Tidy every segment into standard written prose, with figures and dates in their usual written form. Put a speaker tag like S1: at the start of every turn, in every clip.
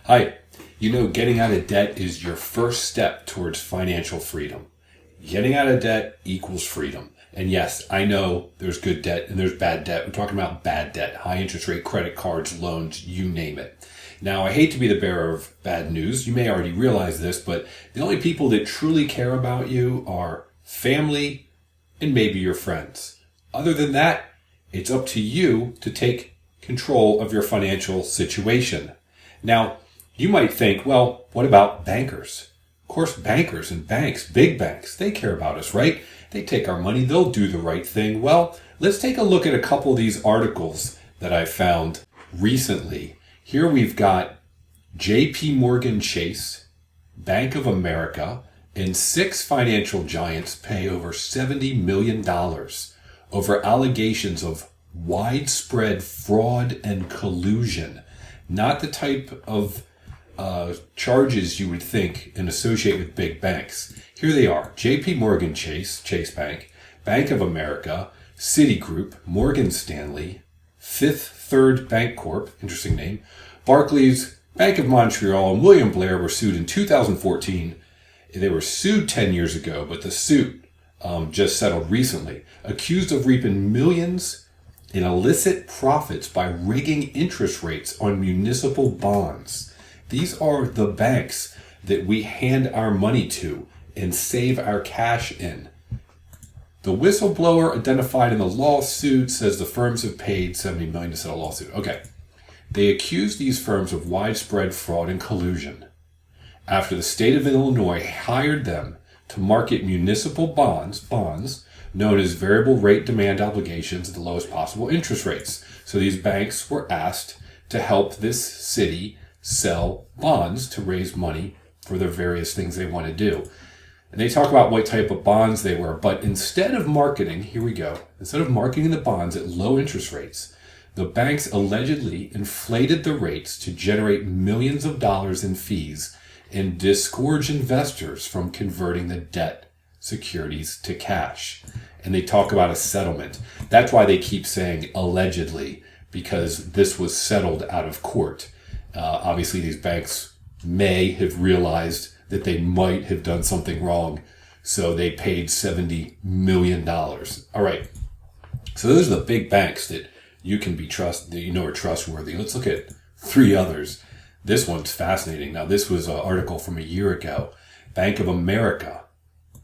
S1: Hi. You know, getting out of debt is your first step towards financial freedom. Getting out of debt equals freedom. And yes, I know there's good debt and there's bad debt. We're talking about bad debt, high interest rate credit cards, loans, you name it. Now, I hate to be the bearer of bad news. You may already realize this, but the only people that truly care about you are family and maybe your friends. Other than that, it's up to you to take control of your financial situation. Now, you might think, well, what about bankers? Of course, bankers and banks, big banks, they care about us, right? They take our money, they'll do the right thing. Well, let's take a look at a couple of these articles that I found recently. Here we've got JP Morgan Chase, Bank of America, and 6 financial giants pay over $70 million over allegations of widespread fraud and collusion. Not the type of charges you would think and associate with big banks. Here they are: JP Morgan Chase, Chase Bank, Bank of America, Citigroup, Morgan Stanley, Fifth Third Bank Corp, interesting name, Barclays, Bank of Montreal, and William Blair were sued in 2014. They were sued 10 years ago, but the suit just settled recently, accused of reaping millions in illicit profits by rigging interest rates on municipal bonds. These are the banks that we hand our money to and save our cash in. The whistleblower identified in the lawsuit says the firms have paid $70 million to settle a lawsuit. Okay. They accused these firms of widespread fraud and collusion after the state of Illinois hired them to market municipal bonds known as variable rate demand obligations at the lowest possible interest rates. So these banks were asked to help this city sell bonds to raise money for their various things they want to do. And they talk about what type of bonds they were, but instead of marketing the bonds at low interest rates, the banks allegedly inflated the rates to generate millions of dollars in fees and discourage investors from converting the debt securities to cash. And they talk about a settlement. That's why they keep saying allegedly, because this was settled out of court. Obviously, these banks may have realized that they might have done something wrong, so they paid $70 million. All right. So those are the big banks that you can be are trustworthy. Let's look at 3 others. This one's fascinating. Now, this was an article from a year ago. Bank of America,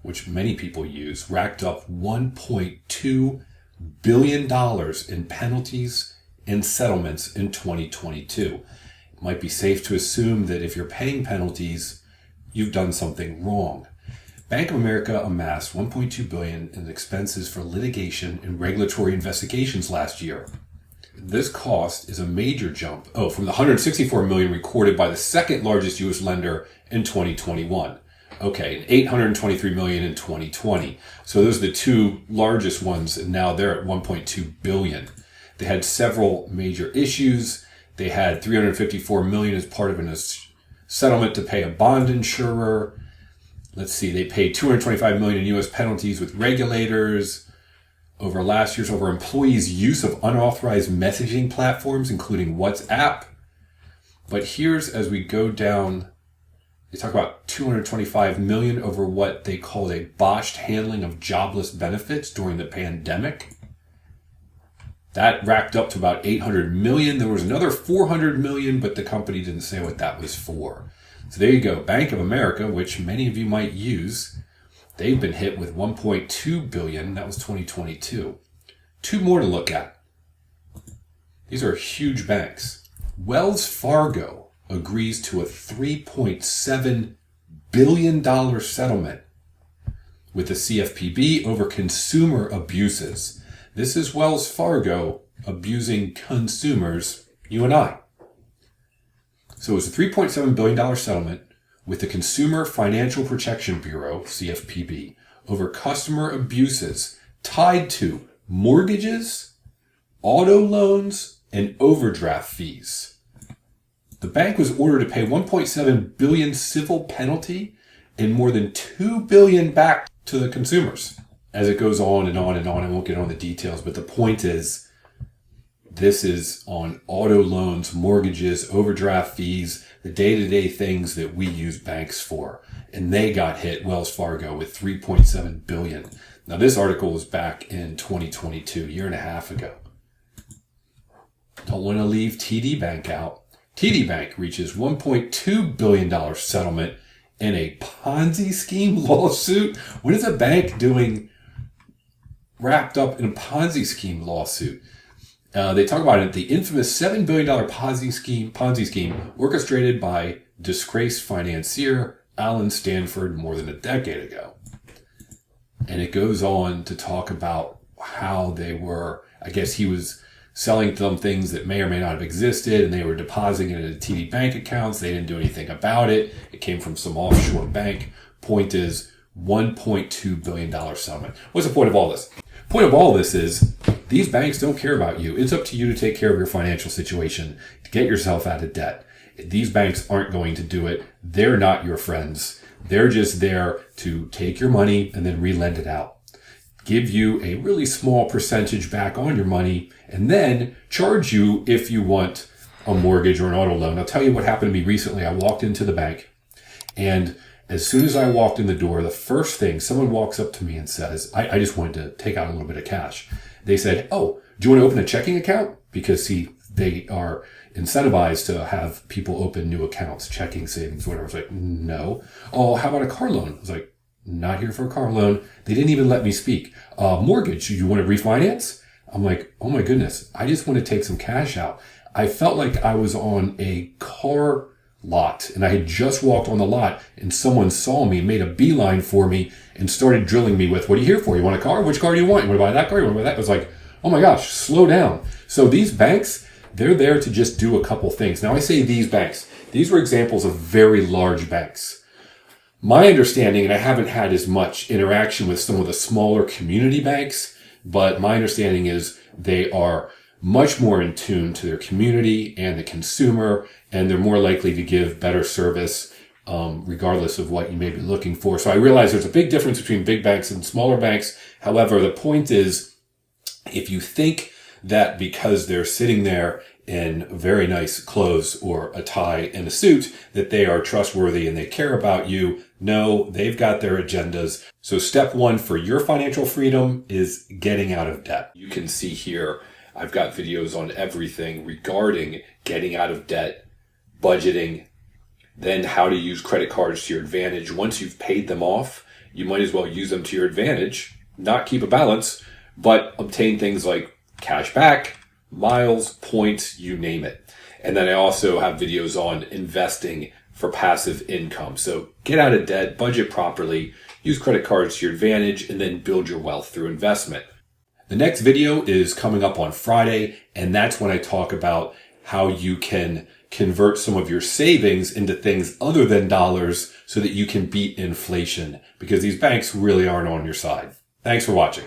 S1: which many people use, racked up $1.2 billion in penalties and settlements in 2022. It might be safe to assume that if you're paying penalties, you've done something wrong. Bank of America amassed $1.2 billion in expenses for litigation and regulatory investigations last year. This cost is a major jump from the $164 million recorded by the second largest U.S. lender in 2021. Okay, and $823 million in 2020. So those are the 2 largest ones, and now they're at $1.2 billion. They had several major issues. They had $354 million as part of a settlement to pay a bond insurer. Let's see, they paid $225 million in U.S. penalties with regulators over last year's over employees' use of unauthorized messaging platforms, including WhatsApp. But here's, as we go down, they talk about $225 million over what they called a botched handling of jobless benefits during the pandemic. That racked up to about $800 million. There was another $400 million, but the company didn't say what that was for. So there you go. Bank of America, which many of you might use, they've been hit with $1.2 billion. That was 2022. 2 more to look at. These are huge banks. Wells Fargo agrees to a $3.7 billion settlement with the CFPB over consumer abuses. This is Wells Fargo abusing consumers, you and I. So it was a $3.7 billion settlement with the Consumer Financial Protection Bureau, CFPB, over customer abuses tied to mortgages, auto loans, and overdraft fees. The bank was ordered to pay $1.7 billion civil penalty and more than $2 billion back to the consumers. As it goes on and on and on, I won't get on the details, but the point is, this is on auto loans, mortgages, overdraft fees. the day-to-day things that we use banks for. And they got hit, Wells Fargo, with $3.7 billion. Now, this article was back in 2022, a year and a half ago. Don't want to leave TD Bank out. TD Bank reaches $1.2 billion settlement in a Ponzi scheme lawsuit. What is a bank doing wrapped up in a Ponzi scheme lawsuit? They talk about it, the infamous $7 billion Ponzi scheme orchestrated by disgraced financier Alan Stanford more than a decade ago. And it goes on to talk about how they were, I guess he was selling some things that may or may not have existed, and they were depositing it into TD Bank accounts. They didn't do anything about it. It came from some offshore bank. Point is $1.2 billion settlement. What's the point of all this? Point of all this is these banks don't care about you. It's up to you to take care of your financial situation, to get yourself out of debt. These banks aren't going to do it. They're not your friends. They're just there to take your money and then re-lend it out. Give you a really small percentage back on your money, and then charge you if you want a mortgage or an auto loan. I'll tell you what happened to me recently. I walked into the bank, and as soon as I walked in the door, the first thing, someone walks up to me and says, I just wanted to take out a little bit of cash. They said, "Oh, do you want to open a checking account?" Because they are incentivized to have people open new accounts, checking, savings, whatever. I was like, no. "Oh, how about a car loan?" I was like, "Not here for a car loan." They didn't even let me speak. "Mortgage, you want to refinance?" I'm like, oh my goodness, I just want to take some cash out. I felt like I was on a car lot, and I had just walked on the lot, and someone saw me and made a beeline for me and started drilling me with, "What are you here for? You want a car? Which car do you want? You want to buy that car? You want to buy that?" I was like, oh my gosh, slow down. So these banks, they're there to just do a couple things. Now I say these banks. These were examples of very large banks. My understanding, and I haven't had as much interaction with some of the smaller community banks, but my understanding is they are much more in tune to their community and the consumer, and they're more likely to give better service regardless of what you may be looking for. So I realize there's a big difference between big banks and smaller banks. However, the point is, if you think that because they're sitting there in very nice clothes or a tie and a suit, that they are trustworthy and they care about you, no, they've got their agendas. So step one for your financial freedom is getting out of debt. You can see here, I've got videos on everything regarding getting out of debt, budgeting, then how to use credit cards to your advantage. Once you've paid them off, you might as well use them to your advantage, not keep a balance, but obtain things like cash back, miles, points, you name it. And then I also have videos on investing for passive income. So get out of debt, budget properly, use credit cards to your advantage, and then build your wealth through investment. The next video is coming up on Friday, and that's when I talk about how you can convert some of your savings into things other than dollars so that you can beat inflation, because these banks really aren't on your side. Thanks for watching.